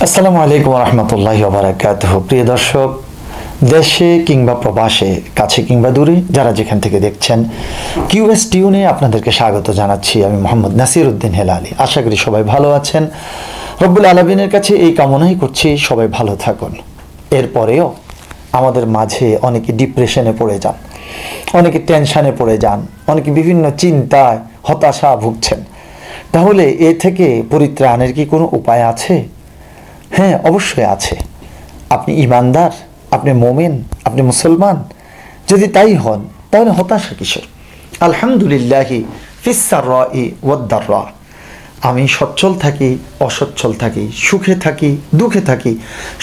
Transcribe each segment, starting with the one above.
আসসালামু আলাইকুম রহমতুল্লাহি ওয়া বারাকাতুহু। প্রিয় দর্শক, দেশে কিংবা প্রবাসে, কাছে কিংবা দূরে, যারা যেখান থেকে দেখছেন, কিউএস টিউনে আপনাদেরকে স্বাগত জানাচ্ছি। আমি মোহাম্মদ নাসির উদ্দিন হেলালি। আশা করি সবাই ভালো আছেন। রব্বুল আলামিনের কাছে এই কামনাই করছি সবাই ভালো থাকুন। এরপরেও আমাদের মাঝে অনেকে ডিপ্রেশনে পড়ে যান, অনেকে টেনশানে পড়ে যান, অনেকে বিভিন্ন চিন্তায় হতাশা ভুগছেন। তাহলে এ থেকে পরিত্রাণের কি কোনো উপায় আছে? হ্যাঁ, অবশ্যই আছে। আপনি ইমানদার, আপনি মোমেন, আপনি মুসলমান যদি তাই হন, তাহলে হতাশা কিসের? আলহামদুলিল্লাহি ফিস-সাররাই ওয়াদ-দাররা। আমি সচ্ছল থাকি, অসচ্ছল থাকি, সুখে থাকি, দুঃখে থাকি,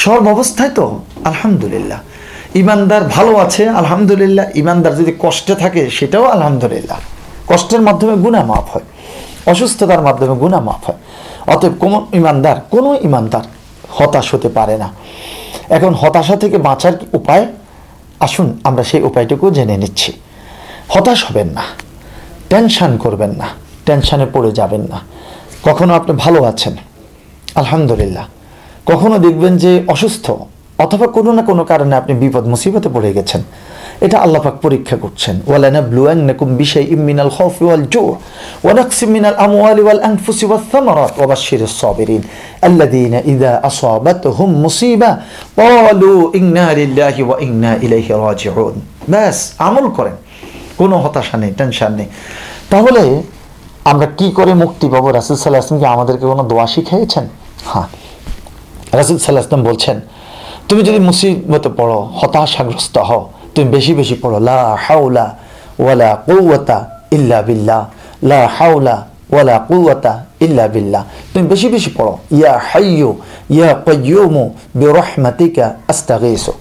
সব অবস্থায় তো আলহামদুলিল্লাহ। ইমানদার ভালো আছে, আলহামদুলিল্লাহ। ইমানদার যদি কষ্টে থাকে, সেটাও আলহামদুলিল্লাহ। কষ্টের মাধ্যমে গুনাহ মাফ হয়, অসুস্থতার মাধ্যমে গুনাহ মাফ হয়। অতএব কোনো ইমানদার হতাশ হতে পারে না। এখন হতাশা থেকে বাঁচার উপায়, আসুন আমরা সেই উপায়টুকু জেনে নিচ্ছি। হতাশ হবেন না, টেনশান করবেন না, টেনশানে পড়ে যাবেন না। কখনো আপনি ভালো আছেন, আলহামদুলিল্লাহ। কখনো দেখবেন যে অসুস্থ, অথবা কোনো না কোনো কারণে আপনি বিপদ মুসিবতে পড়ে গেছেন। এটা আল্লাহ পাক পরীক্ষা করছেন। ওয়ালানাবলুয়ান্নাকুম বিশাইইম মিনাল খাউফি ওয়াল জু' ওয়া নাকসিম মিনাল আমওয়ালি ওয়াল আনফুসি ওয়াস সামারাত ওয়া বাশশিরিস সাবিরিন আল্লাযীনা ইযা আসাবাতহুম মুসিবা ক্বালু ইন্না লিল্লাহি ওয়া ইন্না ইলাইহি রাজিউন। ব্যাস, আমল করেন, কোনো হতাশা নেই, টেনশন নেই। তাহলে আমরা কি করে মুক্তি পাবো? রাসূল সাল্লাল্লাহু আলাইহি ওয়াসাল্লাম কি আমাদেরকে কোনো দোয়া শিখিয়েছেন? হ্যাঁ, রাসূল সাল্লাল্লাহু আলাইহি ওয়াসাল্লাম বলছেন, তুমি যদি মুসিবতে পড়ো, হতাশাগ্রস্ত হও, তুমি বেশি বেশি পড়ো লা হাওলা ওয়ালা কুওয়াতা ইল্লা বিল্লাহ, লা হাওলা ওয়ালা কুওয়াতা ইল্লা বিল্লাহ। তুমি বেশি বেশি পড়ো ইয়া হাইয়্যু ইয়া কাইয়্যুমু বিরহমাতিকা আস্তাগীসু।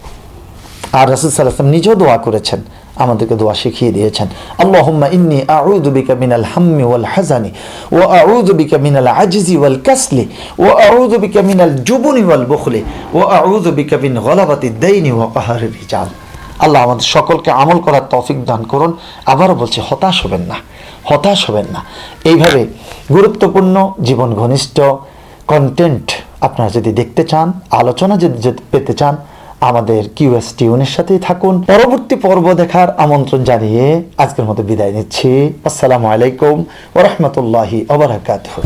আর রাসূল সাল্লাল্লাহু আলাইহি ওয়াসাল্লাম নিজেও দোয়া করেছেন, আমাদেরকে দোয়া শিখিয়ে দিয়েছেন। আল্লাহুম্মা ইন্নী আউযু বিকা মিনাল হাম্মি ওয়াল হাযানি ওয়া আউযু বিকা মিনাল আজজি ওয়াল কাসলি ওয়া আউযু বিকা মিনাল জুবনি ওয়াল বুখলি ওয়া আউযু বিকা মিন গলাবাতিদ দাইনি ওয়া কাহরির রিজাল। আল্লাহ আমাদের সকলকে আমল করার তৌফিক দান করুন। আবারও বলছি, হতাশ হবেন না, হতাশ হবেন না। এইভাবে গুরুত্বপূর্ণ জীবন ঘনিষ্ঠ কন্টেন্ট আপনারা যদি দেখতে চান, আলোচনা যদি পেতে চান, আমাদের কিউএস টিউনের সাথেই থাকুন। পরবর্তী পর্ব দেখার আমন্ত্রণ জানিয়ে আজকের মতো বিদায় নিচ্ছি। আসসালামু আলাইকুম ওয়া রাহমাতুল্লাহি ওয়া বারাকাতুহু।